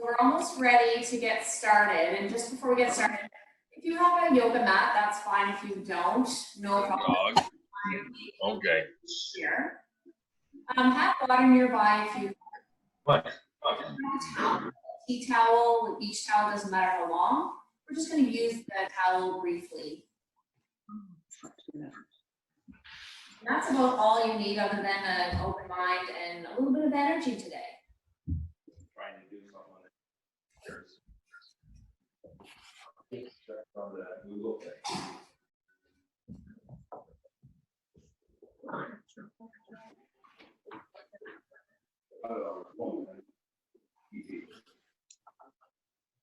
We're almost ready to get started. And just before we get started, if you have a yoga mat, that's fine. If you don't, no problem. Okay. Here. Have water nearby if you What? have a tea towel. Each towel doesn't matter how long. We're just going to use the towel briefly. And that's about all you need other than an open mind and a little bit of energy today. Trying to do something on it. From the Google thing.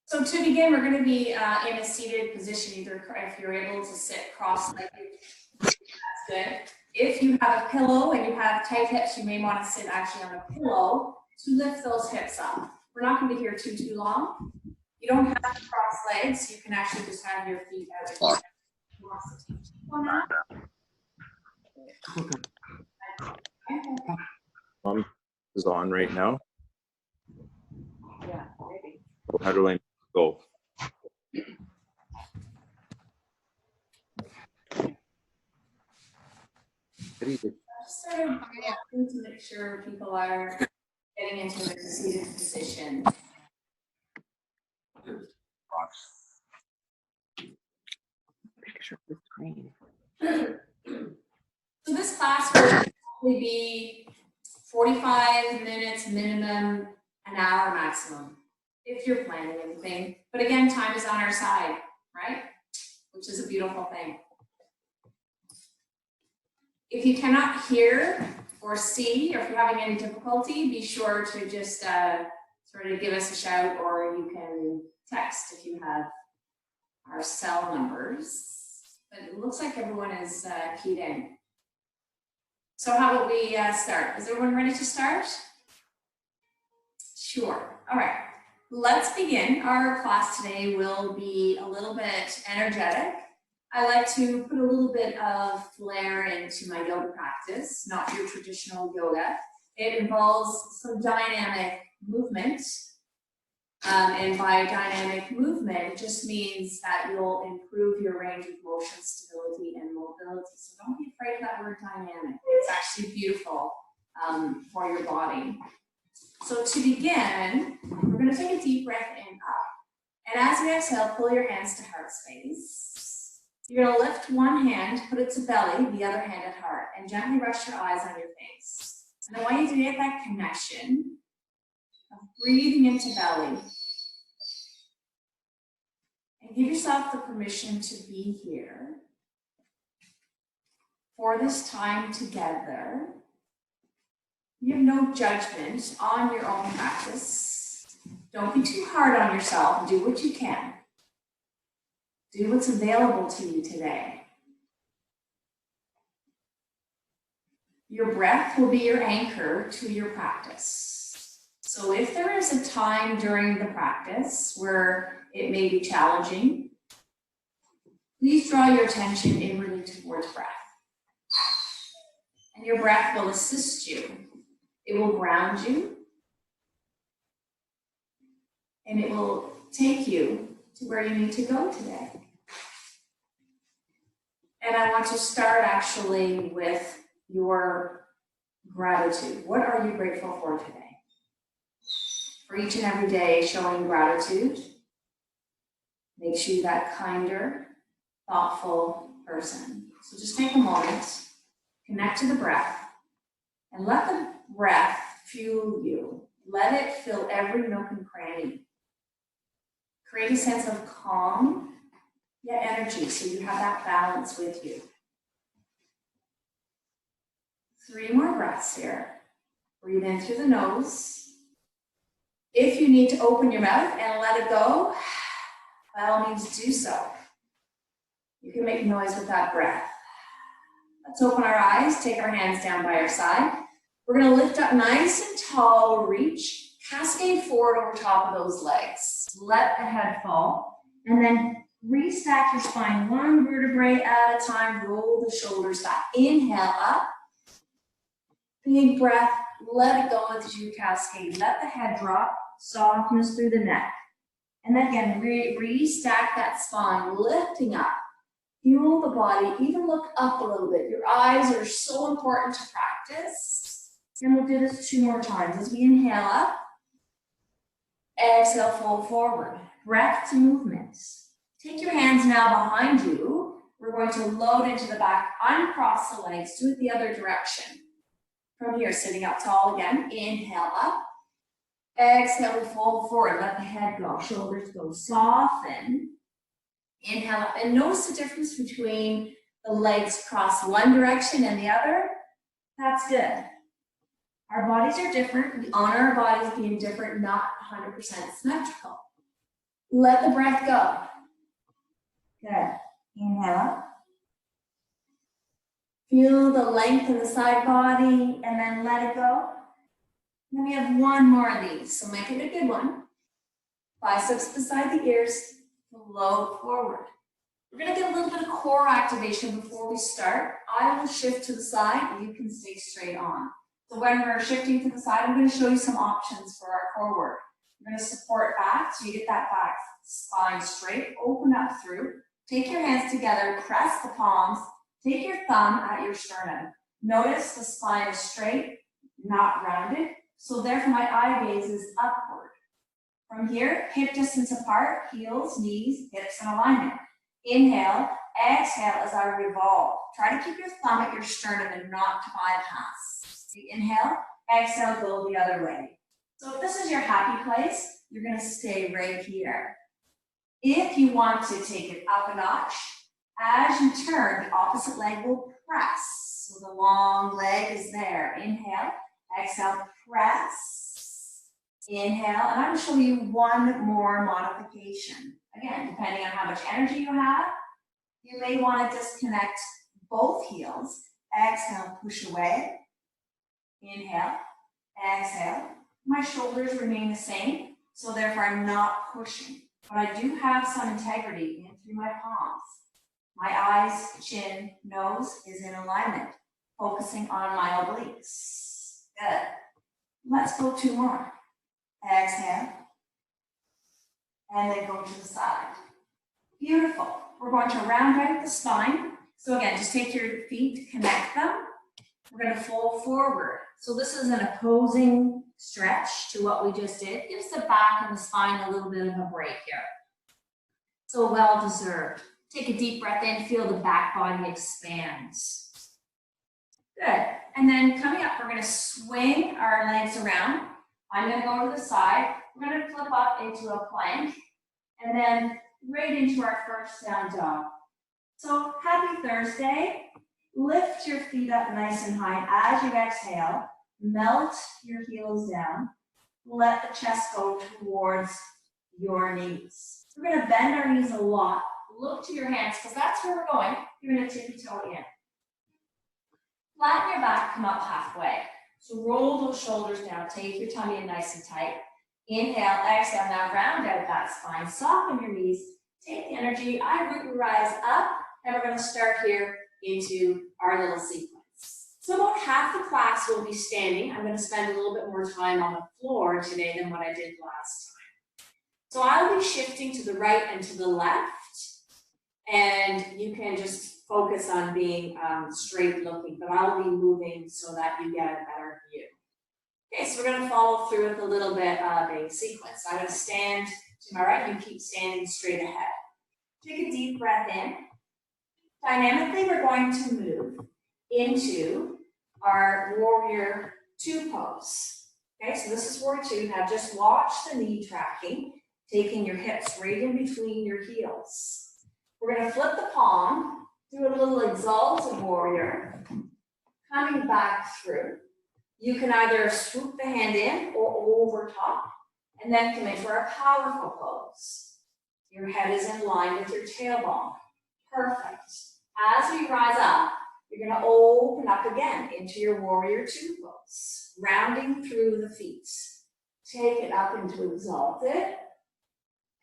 So to begin, we're going to be in a seated position. Either if you're able to sit cross-legged, that's good. If you have a pillow and you have tight hips, you may want to sit actually on a pillow to lift those hips up. We're not going to be here too long. You don't have to cross legs. You can actually just have your feet out. Is on right now. Yeah, maybe. How do I go? Just sort of to make sure people are getting into a seated position. Picture of the screen. So this class will probably be 45 minutes minimum, an hour maximum, if you're planning anything. But again, time is on our side, right? Which is a beautiful thing. If you cannot hear or see, or if you're having any difficulty, be sure to just sort of give us a shout, or you can text if you have our cell numbers. But it looks like everyone is keyed in. So how about we start? Is everyone ready to start? Sure. All right. Let's begin. Our class today will be a little bit energetic. I like to put a little bit of flair into my yoga practice, not your traditional yoga. It involves some dynamic movement. And by dynamic movement, it just means that you'll improve your range of motion, stability, and mobility. So don't be afraid of that word dynamic. It's actually beautiful for your body. So to begin, we're going to take a deep breath in up. And as we exhale, pull your hands to heart space. You're going to lift one hand, put it to belly, the other hand at heart, and gently rest your eyes on your face. And I want you to get that connection of breathing into belly. And give yourself the permission to be here for this time together. You have no judgment on your own practice. Don't be too hard on yourself. Do what you can. Do what's available to you today. Your breath will be your anchor to your practice. So if there is a time during the practice where it may be challenging, please draw your attention inwardly towards breath. And your breath will assist you. It will ground you. And it will take you to where you need to go today. And I want to start actually with your gratitude. What are you grateful for today? For each and every day, showing gratitude makes you that kinder, thoughtful person. So just take a moment, connect to the breath, and let the breath fuel you. Let it fill every nook and cranny. Create a sense of calm, yet energy, so you have that balance with you. 3 more breaths here. Breathe in through the nose. If you need to open your mouth and let it go, by all means do so. You can make noise with that breath. Let's open our eyes, take our hands down by our side. We're going to lift up nice and tall, reach, cascade forward over top of those legs. Let the head fall, and then restack your spine 1 vertebrae at a time. Roll the shoulders back. Inhale up. Big breath. Let it go as you cascade. Let the head drop. softness through the neck. And then again, restack that spine, lifting up. Fuel the body, even look up a little bit. Your eyes are so important to practice. And we'll do this 2 more times. As we inhale up, exhale, fold forward. Breath to movement. Take your hands now behind you. We're going to load into the back, uncross the legs, do it the other direction. From here, sitting up tall again, inhale up. Exhale, fold forward, let the head go, shoulders go, soften. Inhale up, and notice the difference between the legs cross one direction and the other. That's good. Our bodies are different. We honor our bodies being different, not 100% symmetrical. Let the breath go. Good. Inhale up. Feel the length of the side body, and then let it go. Then we have 1 more of these, so make it a good one. Biceps beside the ears, float forward. We're gonna get a little bit of core activation before we start. I will shift to the side, and you can stay straight on. So when we're shifting to the side, I'm gonna show you some options for our core work. We're gonna support back, so you get that back spine straight, open up through. Take your hands together, press the palms, take your thumb at your sternum. Notice the spine is straight, not rounded. So therefore my eye gaze is upward. From here, hip distance apart, heels, knees, hips in alignment. Inhale, exhale as I revolve. Try to keep your thumb at your sternum and not to bypass. So inhale, exhale, go the other way. So if this is your happy place, you're gonna stay right here. If you want to take it up a notch, as you turn, the opposite leg will press. So the long leg is there. Inhale, exhale, press. Inhale, and I'm going to show you 1 more modification. Again, depending on how much energy you have, you may want to disconnect both heels. Exhale, push away. Inhale, exhale. My shoulders remain the same, so therefore I'm not pushing. But I do have some integrity in through my palms. My eyes, chin, nose is in alignment, focusing on my obliques. Good. Let's go 2 more. Exhale. And then go to the side. Beautiful. We're going to round out the spine. So again, just take your feet, connect them. We're going to fold forward. So this is an opposing stretch to what we just did. Gives the back and the spine a little bit of a break here. So well deserved. Take a deep breath in, feel the back body expand. Good. And then coming up, we're going to swing our legs around. I'm going to go to the side. We're going to flip up into a plank and then right into our first down dog. So happy Thursday. Lift your feet up nice and high as you exhale. Melt your heels down. Let the chest go towards your knees. We're going to bend our knees a lot. Look to your hands because that's where we're going. You're going to tippy toe in. Flatten your back, come up halfway. So roll those shoulders down. Take your tummy in nice and tight. Inhale, exhale. Now round out that spine. Soften your knees. Take the energy. I root and rise up. And we're going to start here into our little sequence. So about half the class will be standing. I'm going to spend a little bit more time on the floor today than what I did last time. So I'll be shifting to the right and to the left. And you can just focus on being straight looking, but I'll be moving so that you get a better view. Okay, so we're going to follow through with a little bit of a sequence. I'm going to stand to my right, you keep standing straight ahead. Take a deep breath in. Dynamically, we're going to move into our warrior 2 pose. Okay, so this is warrior 2. Now just watch the knee tracking, taking your hips right in between your heels. We're going to flip the palm, do a little exalted warrior, coming back through. You can either swoop the hand in or over top, and then come in for a powerful pose. Your head is in line with your tailbone. Perfect. As we rise up, you're going to open up again into your warrior 2 pose, rounding through the feet. Take it up into exalted.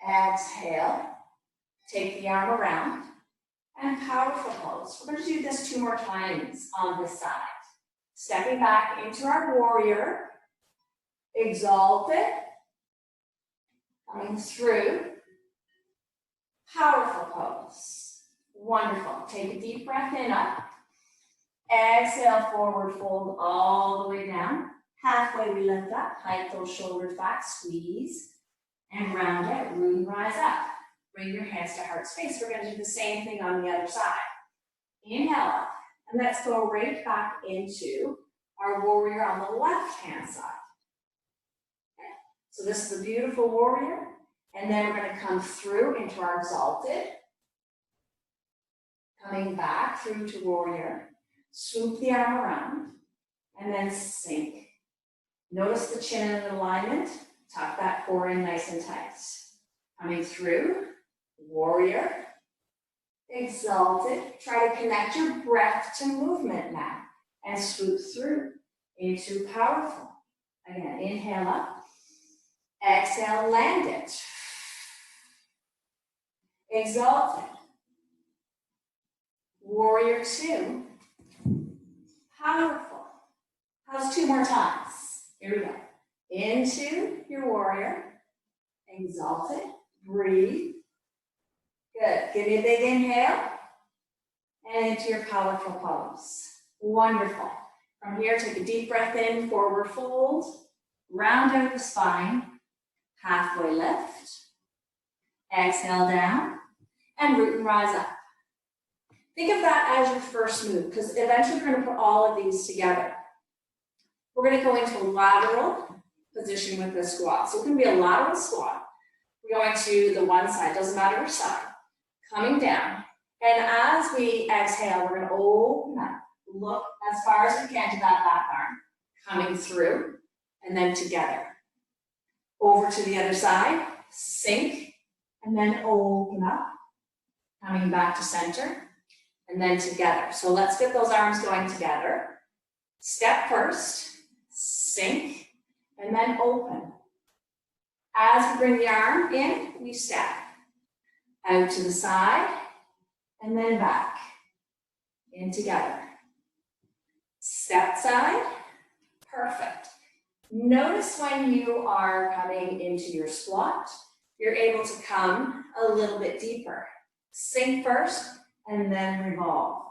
Exhale. Take the arm around. And powerful pose. We're going to do this 2 more times on this side. Stepping back into our warrior. Exalted. Coming through. Powerful pose. Wonderful. Take a deep breath in up. Exhale, forward fold all the way down. Halfway we lift up, hike those shoulders back, squeeze, and round out, root and rise up. Bring your hands to heart space. We're gonna do the same thing on the other side. Inhale up, and let's go right back into our warrior on the left-hand side. Okay. So this is the beautiful warrior, and then we're gonna come through into our exalted. Coming back through to warrior, swoop the arm around, and then sink. Notice the chin in alignment, tuck that core in nice and tight. Coming through, warrior, exalted. Try to connect your breath to movement now, and swoop through into powerful. Again, inhale up, exhale, land it. Exalted. Warrior two, powerful. How's 2 more times? Here we go. Into your warrior, exalted, breathe. Good, give me a big inhale, and into your powerful pose. Wonderful. From here, take a deep breath in, forward fold, round out the spine, halfway lift, exhale down, and root and rise up. Think of that as your first move, because eventually we're going to put all of these together. We're going to go into a lateral position with the squat. So it's going to be a lateral squat. We're going to the one side, doesn't matter which side. Coming down. And as we exhale, we're going to open up. Look as far as we can to that back arm. Coming through, and then together. Over to the other side, sink, and then open up. Coming back to center, and then together. So let's get those arms going together. Step first, sink, and then open. As we bring the arm in, we step. Out to the side, and then back. In together. Step side, perfect. Notice when you are coming into your squat, you're able to come a little bit deeper. Sink first, and then revolve.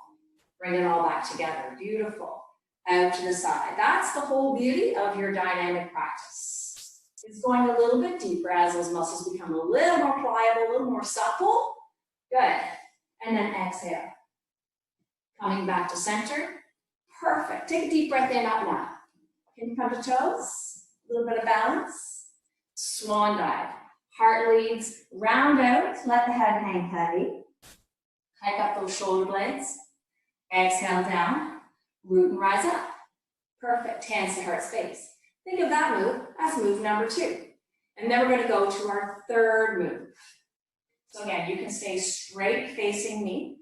Bring it all back together, beautiful. Out to the side. That's the whole beauty of your dynamic practice. It's going a little bit deeper as those muscles become a little more pliable, a little more supple. Good. And then exhale. Coming back to center. Perfect. Take a deep breath in, up now. Can you come to toes? A little bit of balance. Swan dive. Heart leads, round out, let the head hang heavy. Hike up those shoulder blades. Exhale down, root and rise up. Perfect, hands to heart space. Think of that move as move number 2. And then we're going to go to our third move. So again, you can stay straight facing me.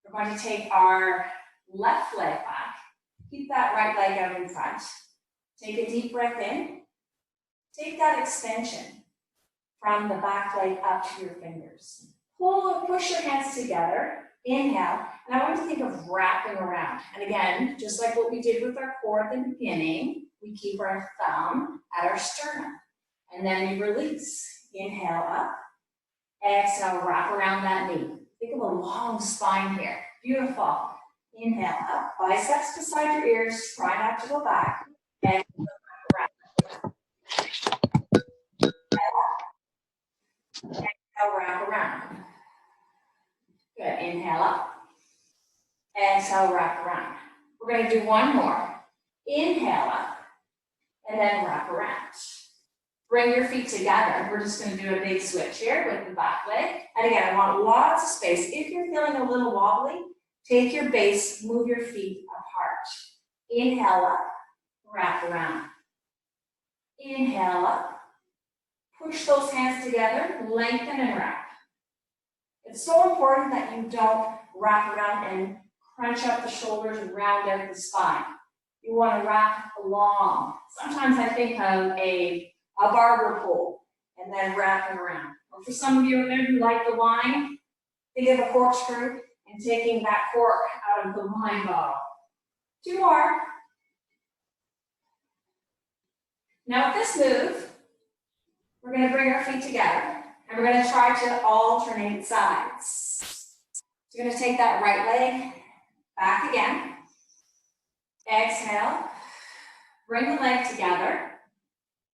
We're going to take our left leg back. Keep that right leg out in front. Take a deep breath in. Take that extension from the back leg up to your fingers. Push your hands together. Inhale. And I want you to think of wrapping around. And again, just like what we did with our core at the beginning, we keep our thumb at our sternum. And then we release. Inhale up. Exhale, wrap around that knee. Think of a long spine here. Beautiful. Inhale up. Biceps beside your ears. Try not to go back. Exhale, wrap around. Exhale, wrap around. Good. Inhale up. Exhale, wrap around. We're going to do one more. Inhale up. And then wrap around. Bring your feet together. We're just going to do a big switch here with the back leg. And again, I want lots of space. If you're feeling a little wobbly, take your base, move your feet apart. Inhale up, wrap around. Inhale up. Push those hands together, lengthen and wrap. It's so important that you don't wrap around and crunch up the shoulders and round out the spine. You want to wrap along. Sometimes I think of a barber pole and then wrapping around. Or for some of you out there who like the wine, think of a corkscrew and taking that cork out of the wine bottle. 2 more. Now with this move, We're gonna bring our feet together and we're gonna try to alternate sides. So you're gonna take that right leg back again. Exhale, bring the leg together.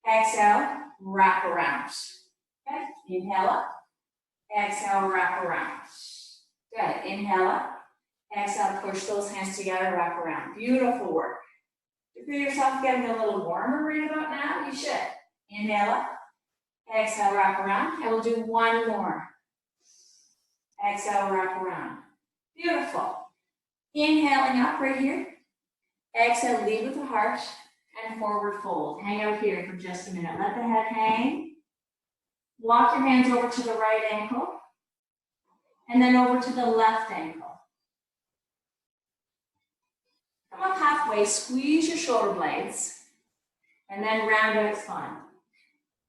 Exhale, wrap around. Okay, inhale up. Exhale, wrap around. Good, inhale up. Exhale, push those hands together, wrap around. Beautiful work. If you feel yourself getting a little warmer right about now, you should. Inhale up. Exhale, wrap around. And we'll do one more. Exhale, wrap around. Beautiful. Inhaling up right here. Exhale, lead with the heart and forward fold. Hang out here for just a minute. Let the head hang. Walk your hands over to the right ankle and then over to the left ankle. Come up halfway, squeeze your shoulder blades and then round out spine.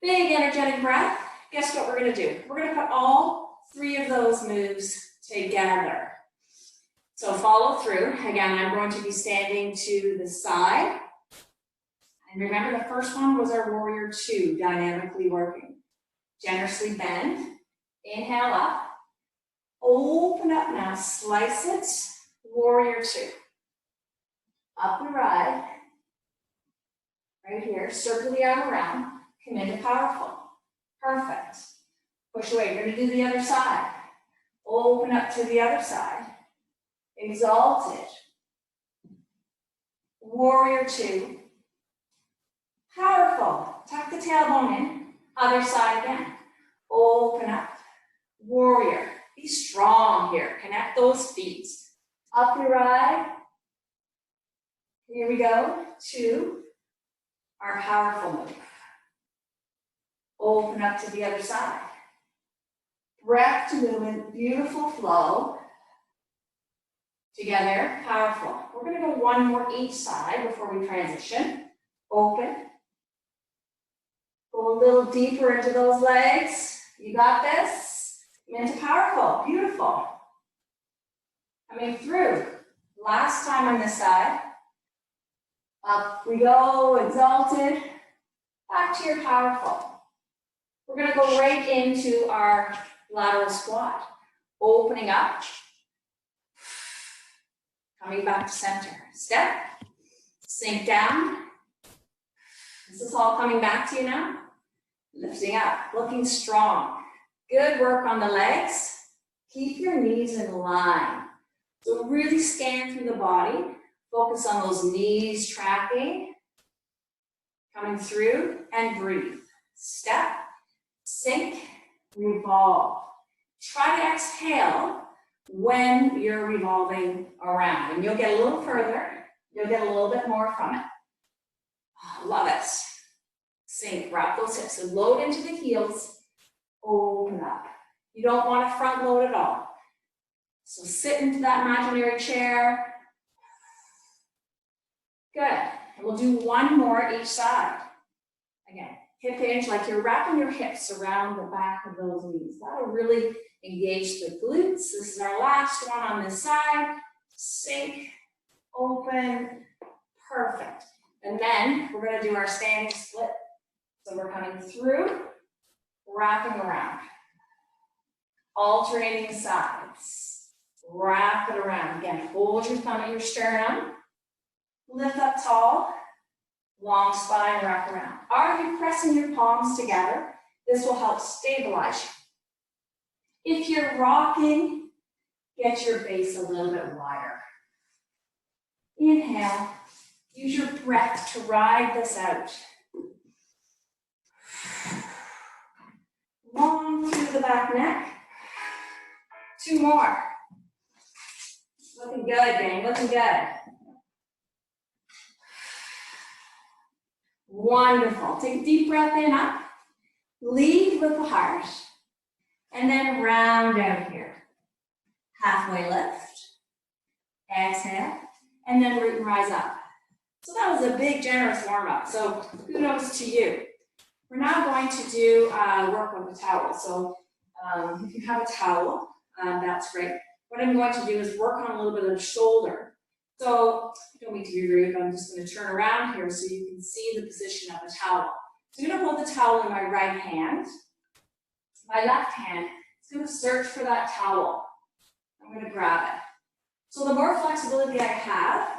Big energetic breath. Guess what we're gonna do? We're gonna put all three of those moves together. So follow through. Again, I'm going to be standing to the side. And remember, the first one was our warrior two, dynamically working. Generously bend. Inhale up. Open up now. Slice it. Warrior two. Up and ride. Right here. Circle the arm around. Come into powerful. Perfect. Push away. You're going to do the other side. Open up to the other side. Exalted. Warrior two. Powerful. Tuck the tailbone in. Other side again. Open up. Warrior. Be strong here. Connect those feet. Up we ride. Here we go. Two. Our powerful move. Open up to the other side. Breath to movement. Beautiful flow. Together, powerful. We're going to go one more each side before we transition. Open. Go a little deeper into those legs. You got this. Into powerful. Beautiful. Coming through. Last time on this side. Up we go, exalted. Back to your powerful. We're going to go right into our lateral squat. Opening up. Coming back to center. Step, sink down. This is all coming back to you now. Lifting up, looking strong. Good work on the legs. Keep your knees in line. So really scan through the body. Focus on those knees tracking. Coming through and breathe. Step, sink, revolve. Try to exhale when you're revolving around. And you'll get a little further, you'll get a little bit more from it. Oh, love it. Sink, wrap those hips. So load into the heels, open up. You don't want to front load at all. So sit into that imaginary chair. Good. And we'll do one more each side. Again, hip hinge, like you're wrapping your hips around the back of those knees. That'll really engage the glutes. This is our last one on this side. Sink, open, perfect. And then we're going to do our standing split. So we're coming through, wrapping around. Alternating sides. Wrap it around. Again, hold your thumb at your sternum. Lift up tall. Long spine, wrap around. Are you pressing your palms together? This will help stabilize you. If you're rocking, get your base a little bit wider. Inhale. Use your breath to ride this out. Long through the back neck. Two more. Looking good, gang, looking good. Wonderful. Take a deep breath in, up. Lead with the heart. And then round out here. Halfway lift. Exhale. And then root and rise up. So that was a big, generous warm-up. So kudos to you. We're now going to do work on the towel. So if you have a towel, that's great. What I'm going to do is work on a little bit of shoulder. So you don't need to be rude, but I'm just going to turn around here so you can see the position of the towel. So I'm gonna hold the towel in my right hand. My left hand is gonna search for that towel. I'm gonna grab it. So the more flexibility I have,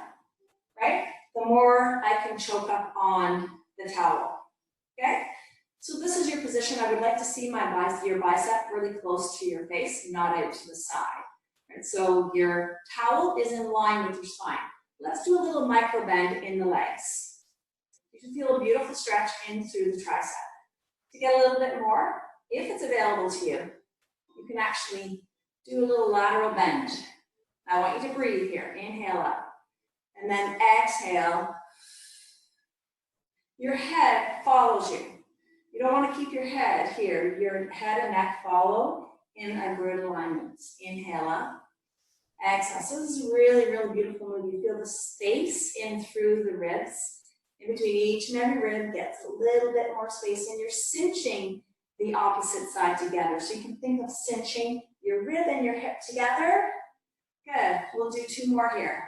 right, the more I can choke up on the towel, okay? So this is your position. I would like to see your bicep really close to your face, not out to the side. Right? So your towel is in line with your spine. Let's do a little micro bend in the legs. You can feel a beautiful stretch in through the tricep. To get a little bit more, if it's available to you, you can actually do a little lateral bend. I want you to breathe here. Inhale up. And then exhale. Your head follows you. You don't want to keep your head here. Your head and neck follow in a good alignment. Inhale up. Exhale. So this is really, really beautiful move. You feel the space in through the ribs. In between each and every rib gets a little bit more space, and you're cinching the opposite side together. So you can think of cinching your rib and your hip together. Good. We'll do 2 more here.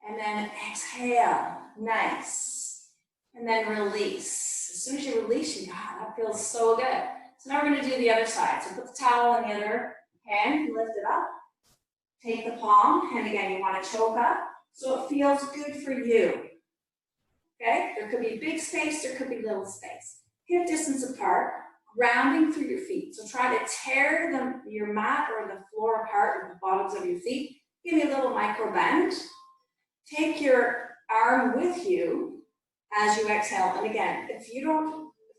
And then exhale. Nice. And then release. As soon as you release, that feels so good. So now we're going to do the other side. So put the towel in the other hand, lift it up. Take the palm, and again, you want to choke up so it feels good for you. Okay? There could be big space, there could be little space. Hip distance apart, grounding through your feet. So try to tear your mat or the floor apart with the bottoms of your feet. Give me a little micro bend. Take your arm with you as you exhale. And again, if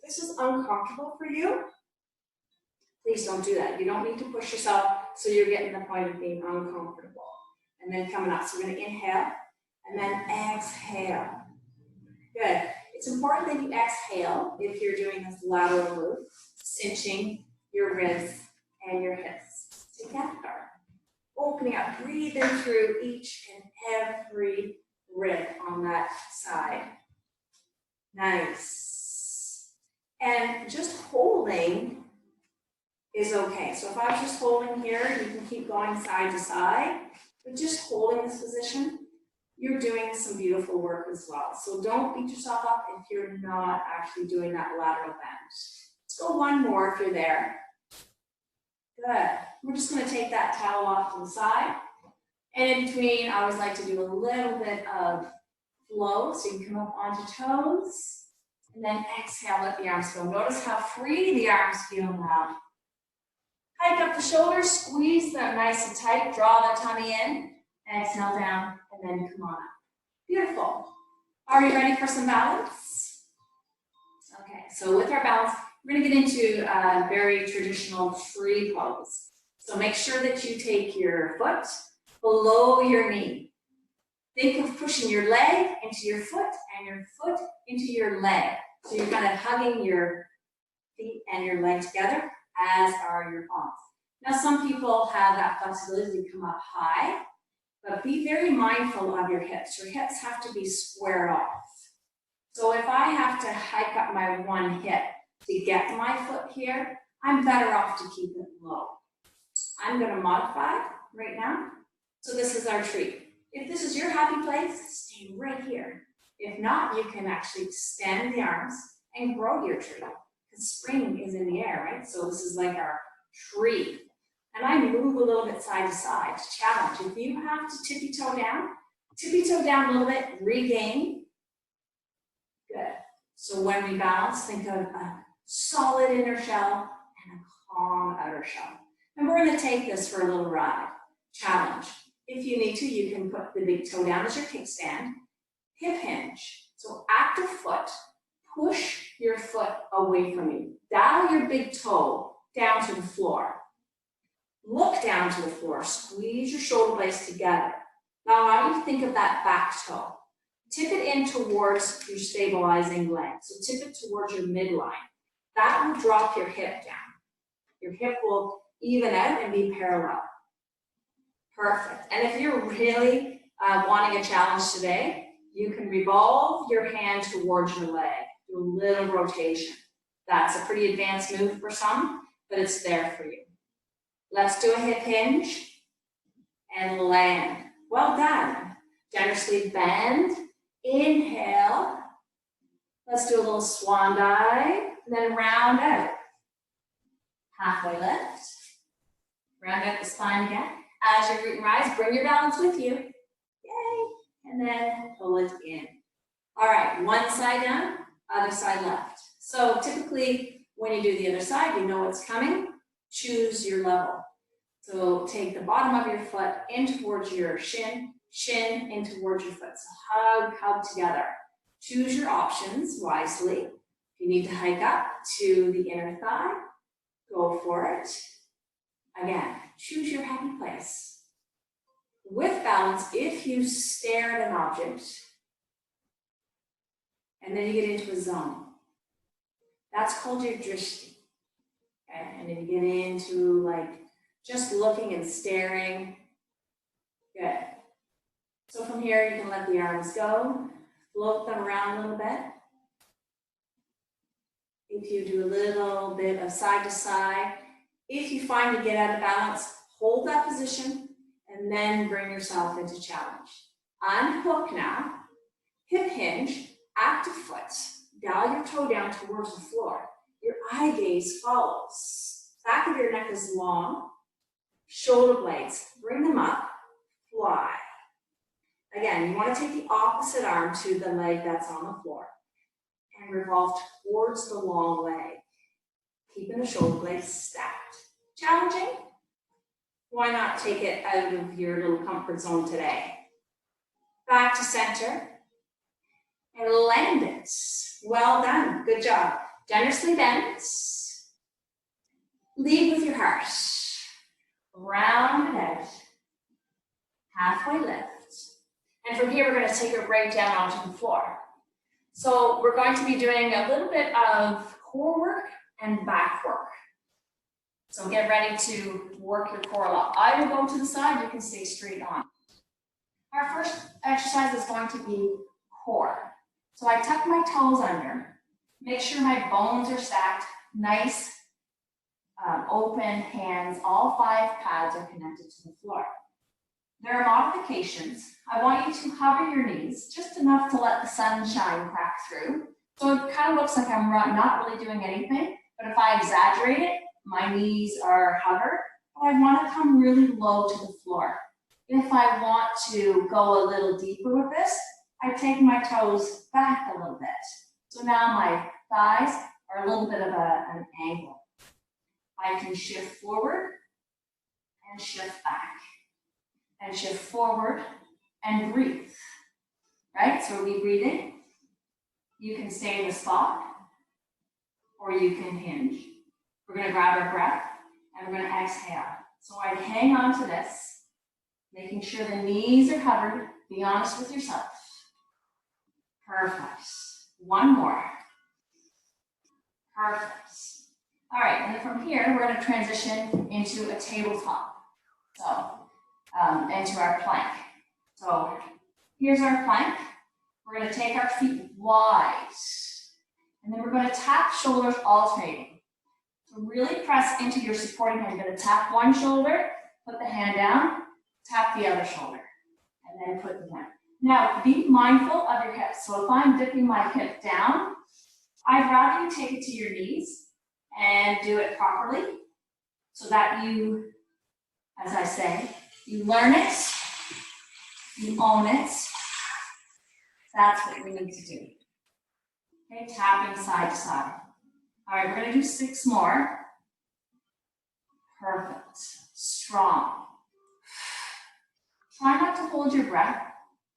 this is uncomfortable for you, please don't do that. You don't need to push yourself so you're getting to the point of being uncomfortable. And then coming up. So we're going to inhale and then exhale. Good. It's important that you exhale if you're doing this lateral move, cinching your ribs and your hips together. Opening up, breathing through each and every rib on that side. Nice. And just holding is okay. So if I was just holding here, you can keep going side to side, but just holding this position, you're doing some beautiful work as well. So don't beat yourself up if you're not actually doing that lateral bend. Let's go 1 more if you're there. Good. We're just going to take that towel off to the side. And in between, I always like to do a little bit of flow. So you can come up onto toes. And then exhale, let the arms go. Notice how free the arms feel now. Hike up the shoulders, squeeze them nice and tight. Draw the tummy in. Exhale down, and then come on up. Beautiful. Are you ready for some balance? Okay, so with our balance, we're going to get into a very traditional tree pose. So make sure that you take your foot below your knee. Think of pushing your leg into your foot and your foot into your leg. So you're kind of hugging your feet and your leg together, as are your palms. Now some people have that flexibility to come up high, but be very mindful of your hips. Your hips have to be squared off. So if I have to hike up my one hip to get my foot here, I'm better off to keep it low. I'm going to modify right now. So this is our tree. If this is your happy place, stay right here. If not, you can actually extend the arms and grow your tree. Because spring is in the air, right? So this is like our tree. And I move a little bit side to side to challenge. If you have to tippy toe down a little bit, regain. Good. So when we balance, think of a solid inner shell and a calm outer shell. And we're going to take this for a little ride. Challenge. If you need to, you can put the big toe down as your kickstand. Hip hinge. So active foot. Push your foot away from you. Dial your big toe down to the floor. Look down to the floor. Squeeze your shoulder blades together. Now I want you to think of that back toe. Tip it in towards your stabilizing leg. So tip it towards your midline. That will drop your hip down. Your hip will even out and be parallel. Perfect. And if you're really wanting a challenge today, you can revolve your hand towards your leg. Do a little rotation. That's a pretty advanced move for some, but it's there for you. Let's do a hip hinge and land. Well done. Generously bend. Inhale. Let's do a little swan dive, and then round out. Halfway lift. Round out the spine again. As your glute rise, bring your balance with you. Yay! And then pull it in. All right, one side down, other side left. So typically, when you do the other side, you know what's coming. Choose your level. So take the bottom of your foot in towards your shin, shin in towards your foot. So hug together. Choose your options wisely. If you need to hike up to the inner thigh, go for it. Again, choose your happy place. With balance, if you stare at an object, and then you get into a zone, that's called your drishti. Okay? And then you get into like just looking and staring. Good. So from here, you can let the arms go, float them around a little bit. If you do a little bit of side to side, if you find you get out of balance, hold that position and then bring yourself into challenge. Unhook now, hip hinge, active foot, dial your toe down towards the floor. Your eye gaze follows. Back of your neck is long, shoulder blades, bring them up, fly. Again, you want to take the opposite arm to the leg that's on the floor and revolve towards the long leg, keeping the shoulder blades stacked. Challenging? Why not take it out of your little comfort zone today? Back to center and land it. Well done, good job. Generously bend. Lead with your heart. Round it out. Halfway lift. And from here, we're going to take it right down onto the floor. So we're going to be doing a little bit of core work and back work. So get ready to work your core a lot. I will go to the side, you can stay straight on. Our first exercise is going to be core. So I tuck my toes under, make sure my bones are stacked, nice, open hands, all 5 pads are connected to the floor. There are modifications. I want you to hover your knees just enough to let the sunshine crack through. So it kind of looks like I'm not really doing anything, but if I exaggerate it, my knees are hovered, but I want to come really low to the floor. If I want to go a little deeper with this, I take my toes back a little bit. So now my thighs are a little bit of an angle. I can shift forward and shift back. And shift forward and breathe, right? So we'll be breathing. You can stay in the spot or you can hinge. We're going to grab our breath and we're going to exhale. So I hang on to this, making sure the knees are covered. Be honest with yourself. Perfect. One more. Perfect. All right, and then from here, we're going to transition into a tabletop. So into our plank. So here's our plank. We're going to take our feet wide. And then we're going to tap shoulders alternating. So really press into your supporting hand. You're going to tap one shoulder, put the hand down, tap the other shoulder, and then put the hand. Now, be mindful of your hips. So if I'm dipping my hip down, I'd rather you take it to your knees and do it properly so that you, as I say, you learn it, you own it. That's what we need to do. Okay, tapping side to side. All right, we're going to do 6 more. Perfect. Strong. Try not to hold your breath.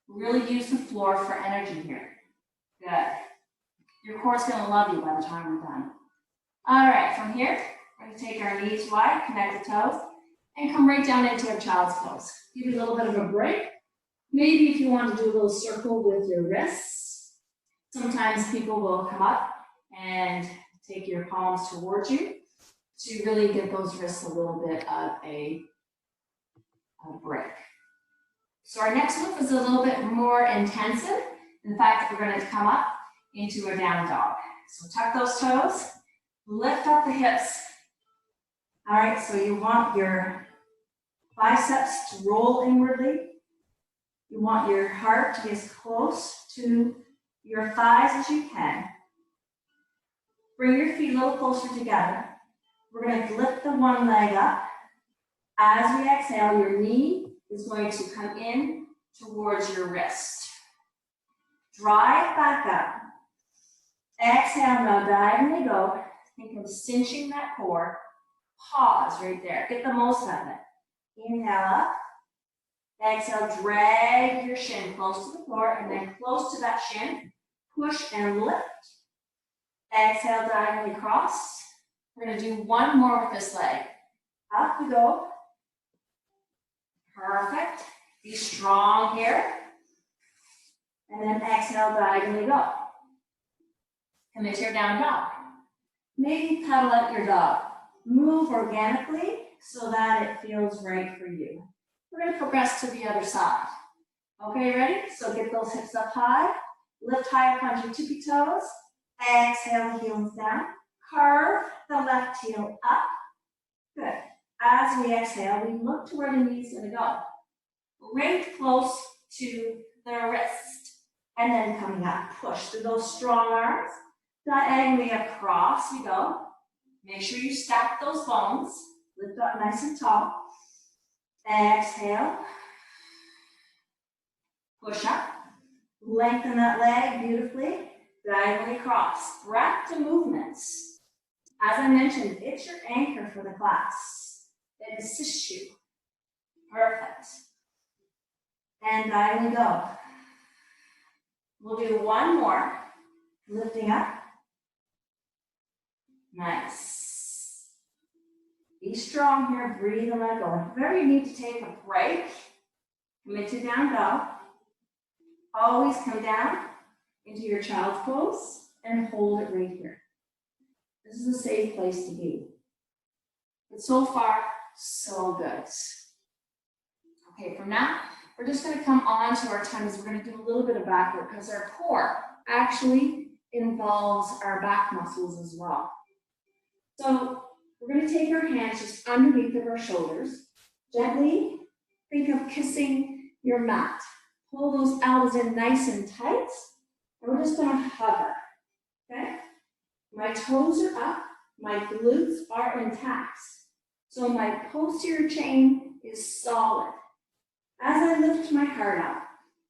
Really use the floor for energy here. Good. Your core's going to love you by the time we're done. All right, from here, we're going to take our knees wide, connect the toes, and come right down into a child's pose. Give you a little bit of a break. Maybe if you want to do a little circle with your wrists. Sometimes people will come up and take your palms towards you to really give those wrists a little bit of a break. So our next move is a little bit more intensive. In fact, we're going to come up into a down dog. So tuck those toes, lift up the hips. All right, so you want your biceps to roll inwardly. You want your heart to be as close to your thighs as you can. Bring your feet a little closer together. We're going to lift the one leg up. As we exhale, your knee is going to come in towards your wrist. Drive back up. Exhale, now diagonally go. Think of cinching that core. Pause right there. Get the most out of it. Inhale up. Exhale, drag your shin close to the floor and then close to that shin. Push and lift. Exhale, diagonally cross. We're going to do one more with this leg. Up we go. Perfect. Be strong here. And then exhale, diagonally go. Come into your down dog. Maybe pedal out your dog. Move organically so that it feels right for you. We're going to progress to the other side. Okay, ready? So get those hips up high. Lift high up on your tippy toes. Exhale, the heels down. Curve the left heel up. Good. As we exhale, we look to where the knee's going to go. Right close to the wrist. And then coming up, push through those strong arms. Diagonally across we go. Make sure you stack those bones. Lift up nice and tall. Exhale. Push up. Lengthen that leg beautifully. Diagonally cross. Breath to movements. As I mentioned, it's your anchor for the class. It assists you. Perfect. And diagonally go. We'll do one more. Lifting up. Nice. Be strong here. Breathe and let go. If ever you need to take a break, come into down dog. Always come down into your child's pose and hold it right here. This is a safe place to be. But so far, so good. Okay, from now, we're just going to come on to our tummies. We're going to do a little bit of back work because our core actually involves our back muscles as well. So we're going to take our hands just underneath of our shoulders. Gently think of kissing your mat. Pull those elbows in nice and tight. And we're just going to hover. Okay? My toes are up. My glutes are intact. So my posterior chain is solid. As I lift my heart up,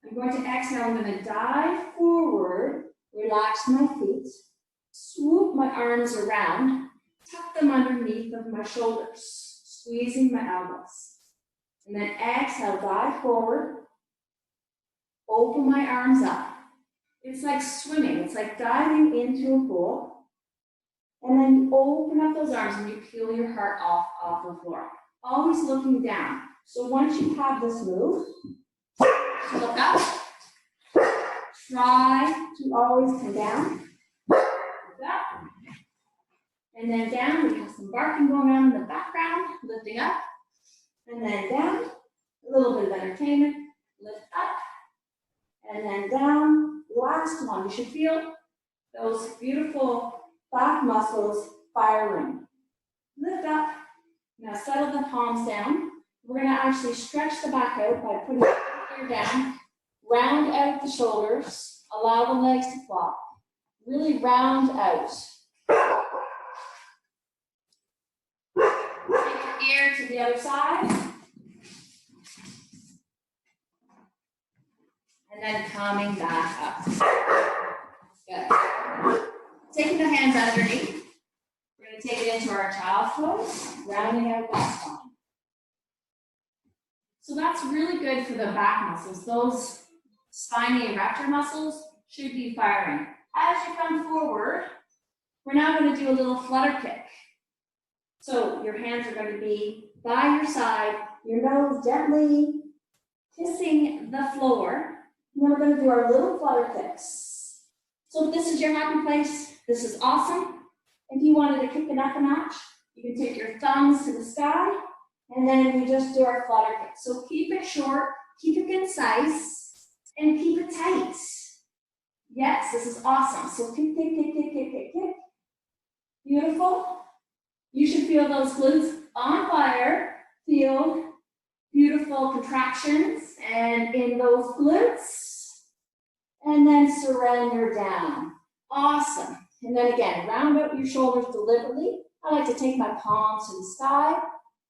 I'm going to exhale. I'm going to dive forward, relax my feet, swoop my arms around, tuck them underneath of my shoulders, squeezing my elbows. And then exhale, dive forward, open my arms up. It's like swimming. It's like diving into a pool. And then you open up those arms and you peel your heart off the floor. Always looking down. So once you have this move, look up. Try to always come down. Look up. And then down. We have some barking going on in the background. Lifting up. And then down. A little bit of entertainment. Lift up. And then down. Last one. You should feel those beautiful back muscles firing. Lift up. Now settle the palms down. We're going to actually stretch the back out by putting the ear down. Round out the shoulders. Allow the legs to flop. Really round out. Take your ear to the other side. And then coming back up. Good. Taking the hands underneath. We're going to take it into our child's pose, rounding out that spine. So that's really good for the back muscles. Those spiny erector muscles should be firing. As you come forward, we're now going to do a little flutter kick. So your hands are going to be by your side, your nose gently kissing the floor. And then we're going to do our little flutter kicks. So if this is your happy place, this is awesome. If you wanted to kick it up a notch, you can take your thumbs to the sky, and then we just do our flutter kick. So keep it short, keep it concise, and keep it tight. Yes, this is awesome. So kick, kick, kick, kick, kick, kick, kick. Beautiful. You should feel those glutes on fire. Feel beautiful contractions and in those glutes. And then surrender down. Awesome. And then again, round out your shoulders deliberately. I like to take my palms to the sky,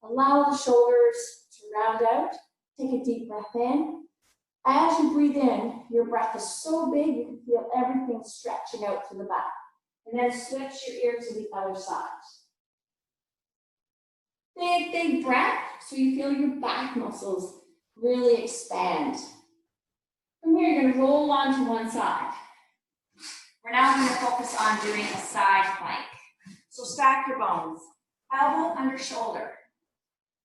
allow the shoulders to round out. Take a deep breath in. As you breathe in, your breath is so big, you can feel everything stretching out to the back. And then switch your ear to the other side. Big, big breath, so you feel your back muscles really expand. From here, you're gonna roll onto one side. We're now gonna focus on doing a side plank. So stack your bones, elbow under shoulder.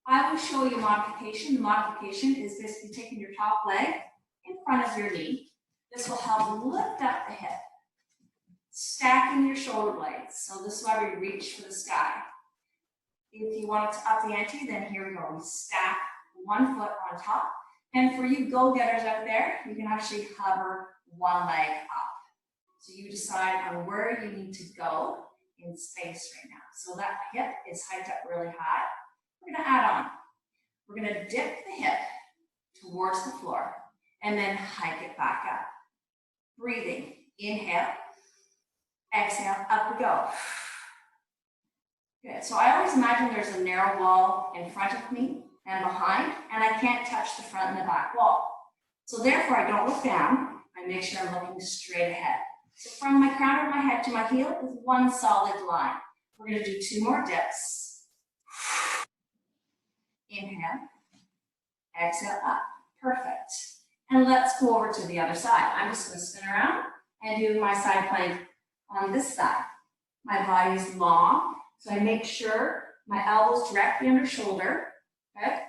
I will show you modification. The modification is basically taking your top leg in front of your knee. This will help lift up the hip. Stacking your shoulder blades. So this is why we reach for the sky. If you want to up the ante, then here we go. We stack one foot on top. And for you go-getters out there, you can actually hover one leg up. So you decide on where you need to go in space right now. So that hip is hiked up really high. We're gonna add on. We're gonna dip the hip towards the floor and then hike it back up. Breathing, inhale, exhale, up we go. Good, so I always imagine there's a narrow wall in front of me and behind, and I can't touch the front and the back wall. So therefore I don't look down, I make sure I'm looking straight ahead. So from my crown of my head to my heel is one solid line. We're gonna do 2 more dips. Inhale, exhale, up, perfect. And let's go over to the other side. I'm just gonna spin around and do my side plank on this side. My body is long, so I make sure my elbows directly under shoulder, okay?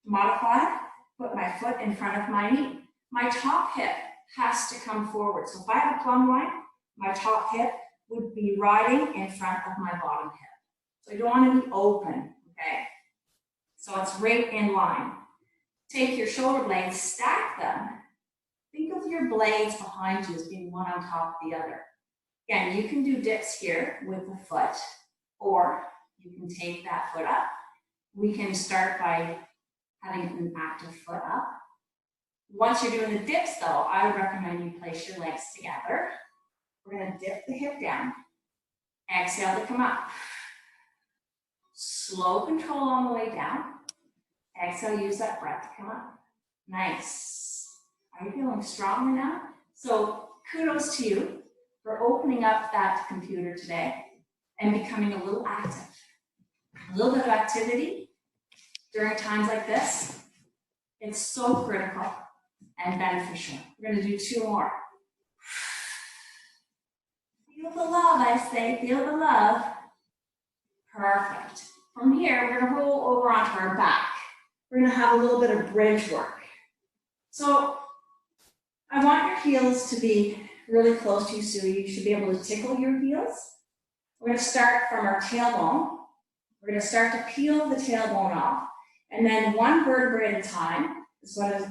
Modify, put my foot in front of my knee. My top hip has to come forward. So if I have a plumb line, my top hip would be riding in front of my bottom hip. So you don't want to be open, okay? So it's right in line. Take your shoulder blades, stack them. Think of your blades behind you as being one on top of the other. Again, you can do dips here with the foot, or you can take that foot up. We can start by having an active foot up. Once you're doing the dips though, I would recommend you place your legs together. We're gonna dip the hip down. Exhale to come up. Slow control on the way down. Exhale, use that breath to come up. Nice. Are you feeling stronger now? So kudos to you for opening up that computer today and becoming a little active. A little bit of activity during times like this, it's so critical and beneficial. We're gonna do 2 more. Feel the love, I say, feel the love. Perfect. From here, we're gonna roll over onto our back. We're gonna have a little bit of bridge work. So I want your heels to be really close to you, so you should be able to tickle your heels. We're gonna start from our tailbone. We're gonna start to peel the tailbone off, and then one vertebrae at a time. This one is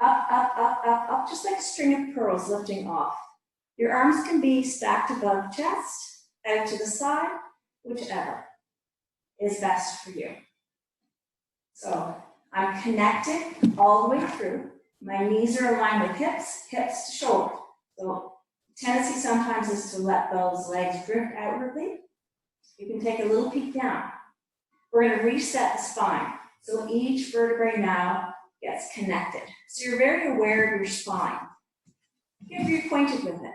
up, up, up, up, up, just like a string of pearls lifting off. Your arms can be stacked above chest, out to the side, whichever is best for you. So I'm connected all the way through. My knees are aligned with hips, hips to shoulder. So tendency sometimes is to let those legs drift outwardly. You can take a little peek down. We're going to reset the spine. So each vertebrae now gets connected. So you're very aware of your spine. Get reacquainted with it.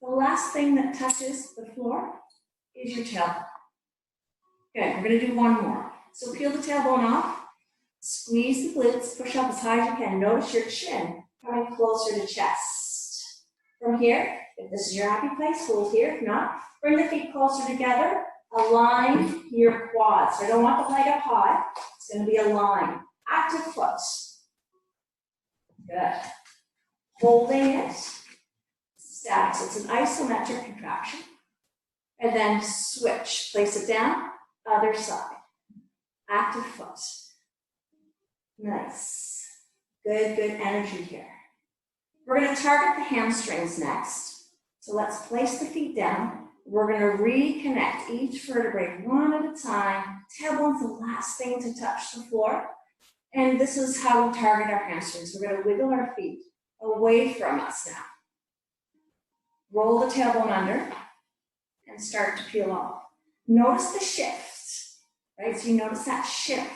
The last thing that touches the floor is your tailbone. Good, we're going to do 1 more. So peel the tailbone off, squeeze the glutes, push up as high as you can. Notice your chin coming closer to chest. From here, if this is your happy place, hold here. If not, bring the feet closer together. Align your quads. So I don't want the leg up high. It's going to be a line. Active foot. Good. Holding it. Static. So it's an isometric contraction. And then switch. Place it down. Other side. Active foot. Nice. Good, good energy here. We're going to target the hamstrings next. So let's place the feet down. We're going to reconnect each vertebrae one at a time. Tailbone's the last thing to touch the floor. And this is how we target our hamstrings. We're going to wiggle our feet away from us now. Roll the tailbone under. and start to peel off. Notice the shift, right? So you notice that shift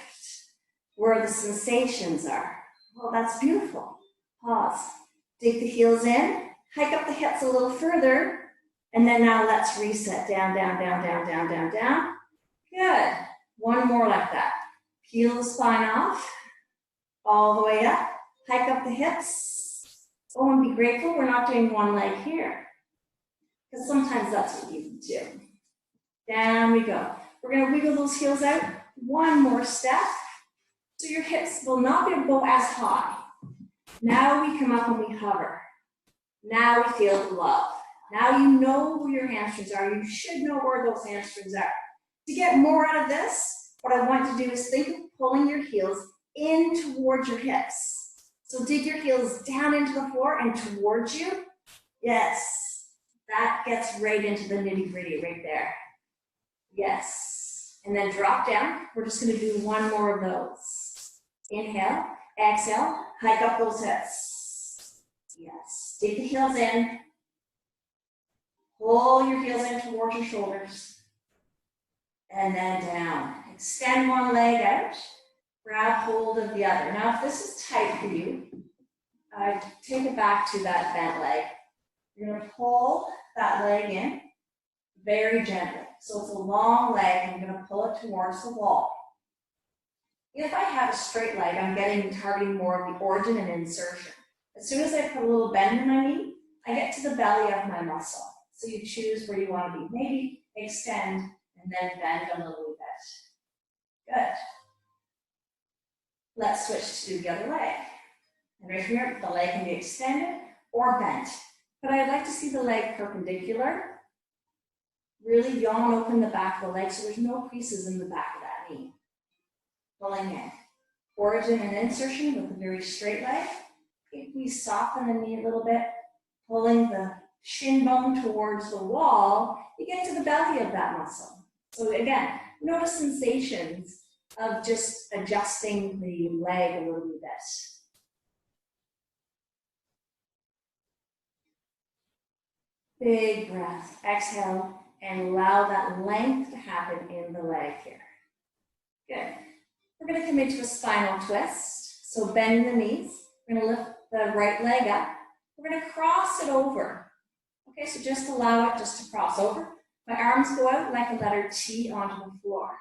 where the sensations are. Well, that's beautiful. Pause. Dig the heels in, hike up the hips a little further, and then now let's reset. Down, down, down, down, down, down, down. Good. One more like that. Peel the spine off, all the way up. Hike up the hips. Oh, and be grateful we're not doing one leg here, because sometimes that's what you do. Down we go. We're going to wiggle those heels out. One more step. So your hips will not be able to go as high. Now we come up and we hover. Now we feel the love. Now you know where your hamstrings are. You should know where those hamstrings are. To get more out of this, what I want to do is think of pulling your heels in towards your hips. So dig your heels down into the floor and towards you. Yes, that gets right into the nitty-gritty right there. Yes, and then drop down. We're just gonna do one more of those. Inhale, exhale, hike up those hips. Yes, dig the heels in. Pull your heels in towards your shoulders. And then down. Extend one leg out. Grab hold of the other. Now, if this is tight for you, take it back to that bent leg. You're gonna pull that leg in very gently. So it's a long leg, I'm gonna pull it towards the wall. If I have a straight leg, I'm targeting more of the origin and insertion. As soon as I put a little bend in my knee, I get to the belly of my muscle. So you choose where you want to be. Maybe extend and then bend a little bit. Good. Let's switch to the other leg. And right here, the leg can be extended or bent. But I'd like to see the leg perpendicular. Really yawn open the back of the leg so there's no creases in the back of that knee. Pulling in. Origin and insertion with a very straight leg. If we soften the knee a little bit, pulling the shin bone towards the wall, you get to the belly of that muscle. So again, notice sensations of just adjusting the leg a little bit. Big breath. Exhale and allow that length to happen in the leg here. Good. We're going to come into a spinal twist. So bend the knees. We're going to lift the right leg up. We're going to cross it over. Okay, so just allow it just to cross over. My arms go out like a letter T onto the floor.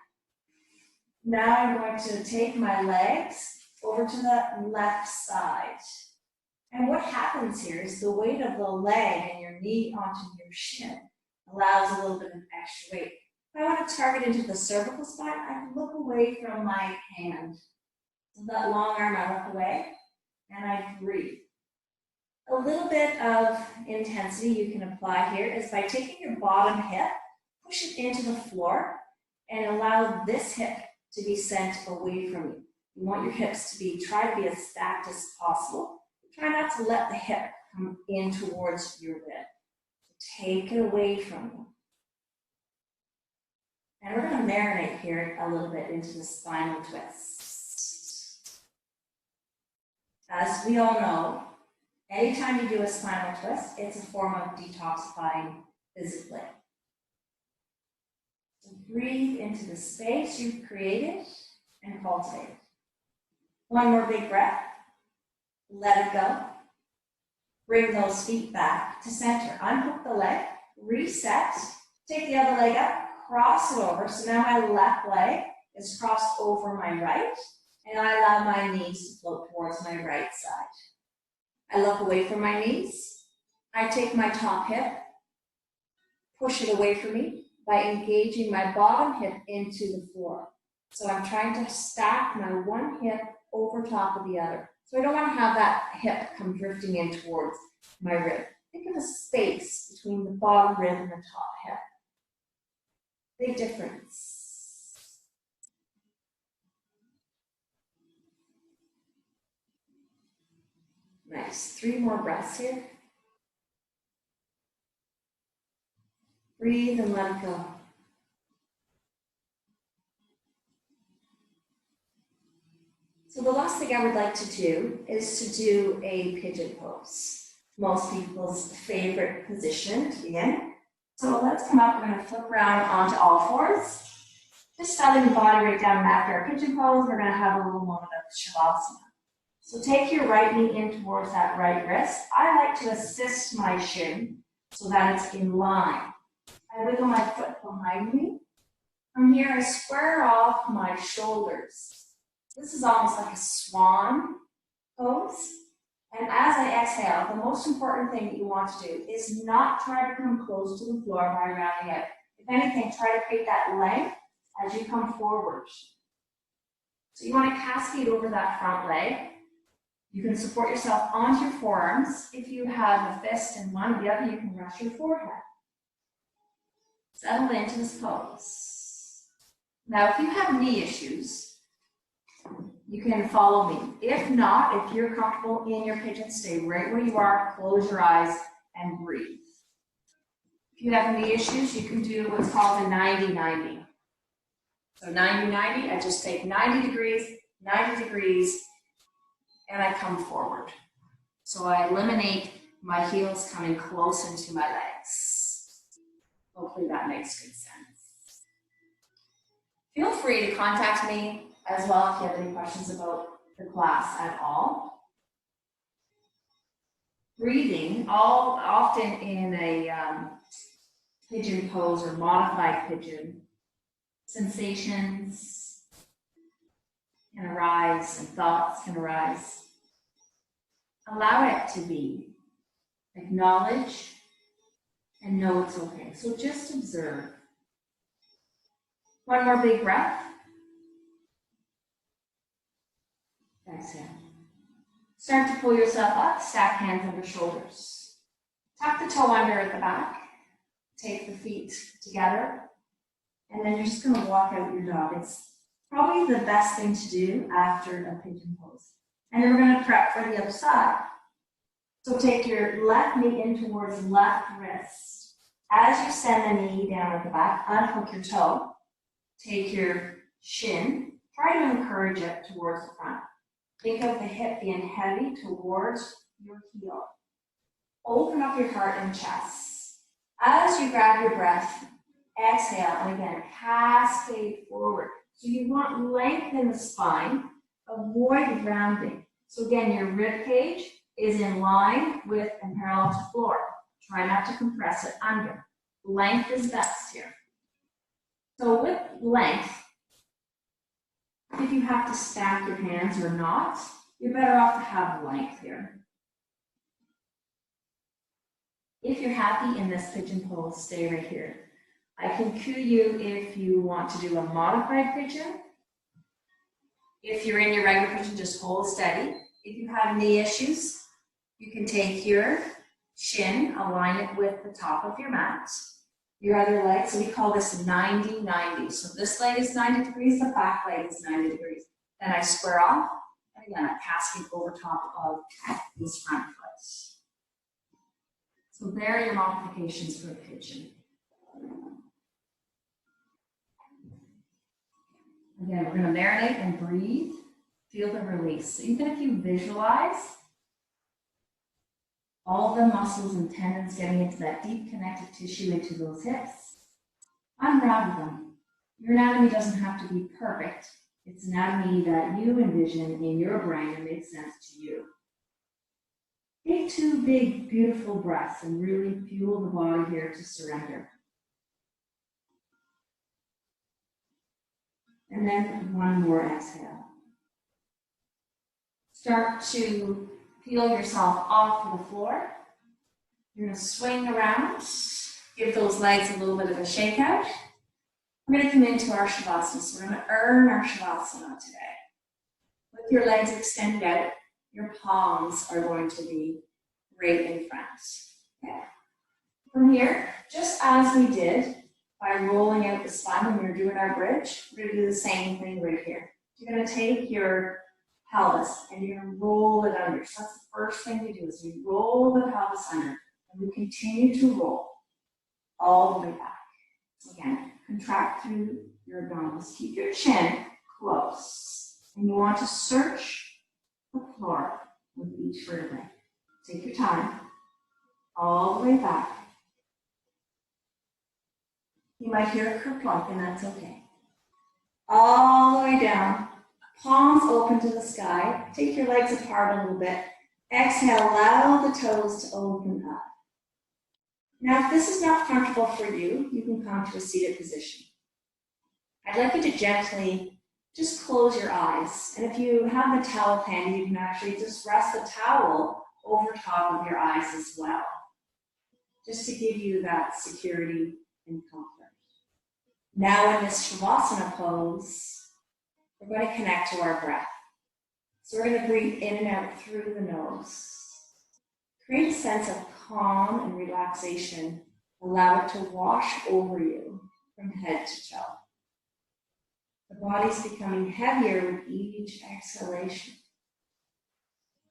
Now I'm going to take my legs over to the left side. And what happens here is the weight of the leg and your knee onto your shin allows a little bit of extra weight. If I want to target into the cervical spine, I can look away from my hand. So that long arm, I look away and I breathe. A little bit of intensity you can apply here is by taking your bottom hip, push it into the floor, and allow this hip to be sent away from you. You want your hips to try to be as stacked as possible. Try not to let the hip come in towards your rib. Take it away from you. And we're going to marinate here a little bit into the spinal twist. As we all know, anytime you do a spinal twist, it's a form of detoxifying physically. So breathe into the space you've created and cultivate. One more big breath. Let it go. Bring those feet back to center. Unhook the leg, reset, take the other leg up, cross it over. So now my left leg is crossed over my right, and I allow my knees to float towards my right side. I look away from my knees. I take my top hip, push it away from me by engaging my bottom hip into the floor. So I'm trying to stack my one hip over top of the other. So I don't want to have that hip come drifting in towards my rib. Think of a space between the bottom rib and the top hip. Big difference. Nice. 3 more breaths here. Breathe and let it go. So the last thing I would like to do is to do a pigeon pose. Most people's favorite position to be in. So let's come up, we're gonna flip around onto all fours. Just settling the body right down, and after our pigeon pose, we're gonna have a little moment of Shavasana. So take your right knee in towards that right wrist. I like to assist my shin so that it's in line. I wiggle my foot behind me. From here, I square off my shoulders. This is almost like a swan pose. And as I exhale, the most important thing that you want to do is not try to come close to the floor by rounding out. If anything, try to create that length as you come forward. So you want to cascade over that front leg. You can support yourself onto your forearms. If you have a fist in one or the other, you can rest your forehead. Settle into this pose. Now, if you have knee issues, you can follow me. If not, if you're comfortable in your pigeon, stay right where you are, close your eyes, and breathe. If you have knee issues, you can do what's called a 90-90. So 90-90, I just take 90 degrees, and I come forward. So I eliminate my heels coming close into my legs. Hopefully that makes good sense. Feel free to contact me as well if you have any questions about the class at all. Breathing, often in a pigeon pose or modified pigeon, sensations can arise and thoughts can arise. Allow it to be. Acknowledge and know it's okay. So just observe. One more big breath. Exhale. Start to pull yourself up, stack hands under shoulders. Tuck the toe under at the back. Take the feet together. And then you're just going to walk out your dog. It's probably the best thing to do after a pigeon pose. And then we're going to prep for the other side. So take your left knee in towards left wrist. As you send the knee down at the back, unhook your toe. Take your shin. Try to encourage it towards the front. Think of the hip being heavy towards your heel. Open up your heart and chest. As you grab your breath, exhale, and again, cascade forward. So you want length in the spine, avoid rounding. So again, your rib cage is in line with and parallel to floor. Try not to compress it under. Length is best here. So with length, if you have to stack your hands or not, you're better off to have length here. If you're happy in this pigeon pose, stay right here. I can cue you if you want to do a modified pigeon. If you're in your regular pigeon, just hold steady. If you have knee issues, you can take your shin, align it with the top of your mat. Your other leg, so we call this 90-90. So this leg is 90 degrees, the back leg is 90 degrees. Then I square off, and again, I cascade over top of this front foot. So there are your modifications for a pigeon. Again, we're going to marinate and breathe. Feel the release. So even if you visualize all the muscles and tendons getting into that deep connective tissue into those hips, unravel them. Your anatomy doesn't have to be perfect. It's anatomy that you envision in your brain and makes sense to you. Take 2 big, beautiful breaths and really fuel the body here to surrender. And then one more exhale. Start to peel yourself off the floor. You're going to swing around, give those legs a little bit of a shake out. We're going to come into our Shavasana. So we're going to earn our Shavasana today. With your legs extended out, your palms are going to be right in front. Okay. From here, just as we did by rolling out the spine when we were doing our bridge, we're going to do the same thing right here. You're going to take your pelvis and you're going to roll it under. So that's the first thing we do is we roll the pelvis under and we continue to roll all the way back. So again, contract through your abdominals. Keep your chin close. And you want to search the floor with each vertebrae. Take your time all the way back. You might hear a kerplunk, and that's okay. All the way down, palms open to the sky. Take your legs apart a little bit. Exhale, allow the toes to open up. Now, if this is not comfortable for you, you can come to a seated position. I'd like you to gently just close your eyes. And if you have the towel handy, you can actually just rest the towel over top of your eyes as well, just to give you that security and comfort. Now in this Shavasana pose, we're going to connect to our breath. So we're going to breathe in and out through the nose. Create a sense of calm and relaxation. Allow it to wash over you from head to toe. The body's becoming heavier with each exhalation.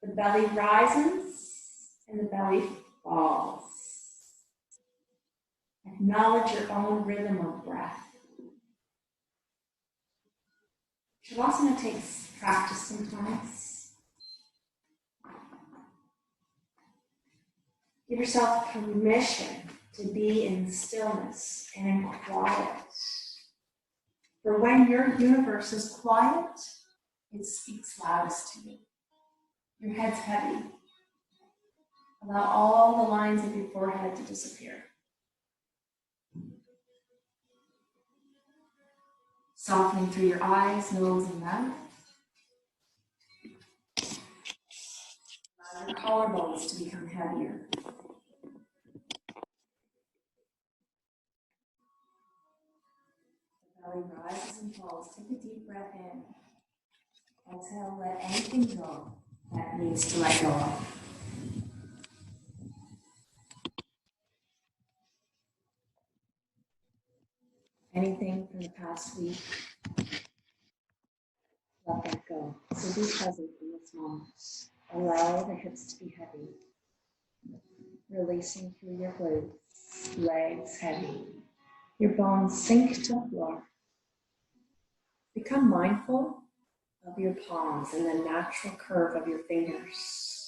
The belly rises and the belly falls. Acknowledge your own rhythm of breath. Shavasana takes practice sometimes. Give yourself permission to be in stillness and in quiet. For when your universe is quiet, it speaks loudest to you. Your head's heavy. Allow all the lines of your forehead to disappear. Softening through your eyes, nose, and mouth. Allow your collarbones to become heavier. The belly rises and falls. Take a deep breath in. Exhale, let anything go that needs to let go of. Anything from the past week, let that go. So be present in this moment. Allow the hips to be heavy. Releasing through your glutes, legs heavy. Your bones sink to the floor. Become mindful of your palms and the natural curve of your fingers.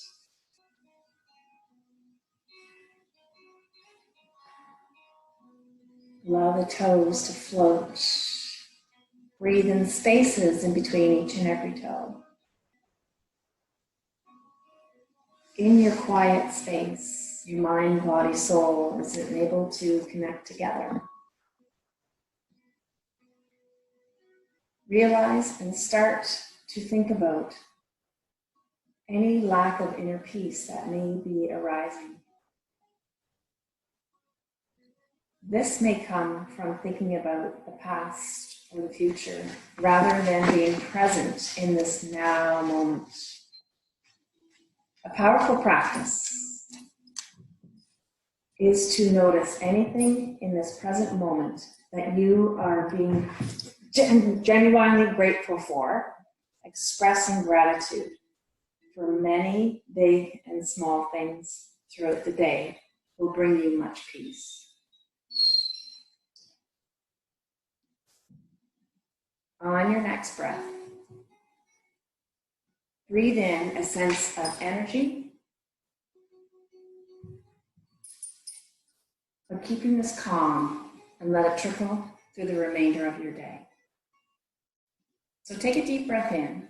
Allow the toes to float. Breathe in spaces in between each and every toe. In your quiet space, your mind, body, soul is able to connect together. Realize and start to think about any lack of inner peace that may be arising. This may come from thinking about the past or the future rather than being present in this now moment. A powerful practice is to notice anything in this present moment that you are being genuinely grateful for, expressing gratitude for many big and small things throughout the day will bring you much peace. On your next breath, breathe in a sense of energy, but keeping this calm and let it trickle through the remainder of your day. So take a deep breath in.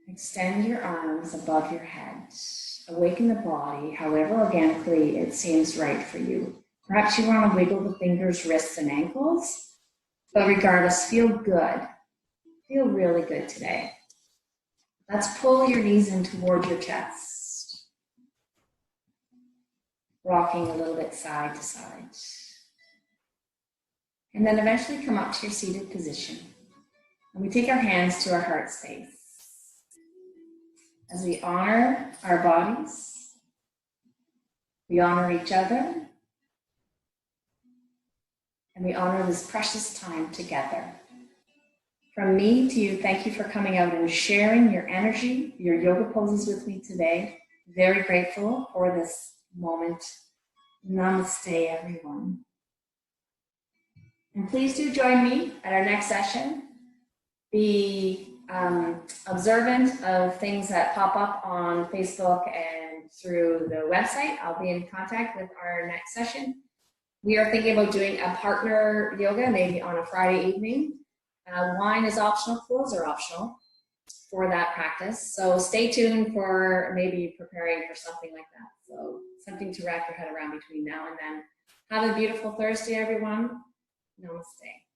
Extend your arms above your head. Awaken the body, however organically it seems right for you. Perhaps you want to wiggle the fingers, wrists, and ankles. But regardless, feel good. Feel really good today. Let's pull your knees in toward your chest. Rocking a little bit side to side. And then eventually come up to your seated position. And we take our hands to our heart space. As we honor our bodies, we honor each other, and we honor this precious time together. From me to you, thank you for coming out and sharing your energy, your yoga poses with me today. Very grateful for this moment. Namaste, everyone. And please do join me at our next session. Be observant of things that pop up on Facebook and through the website. I'll be in contact with our next session. We are thinking about doing a partner yoga, maybe on a Friday evening. Wine is optional, clothes are optional for that practice. So stay tuned for maybe preparing for something like that. So something to wrap your head around between now and then. Have a beautiful Thursday, everyone. Namaste.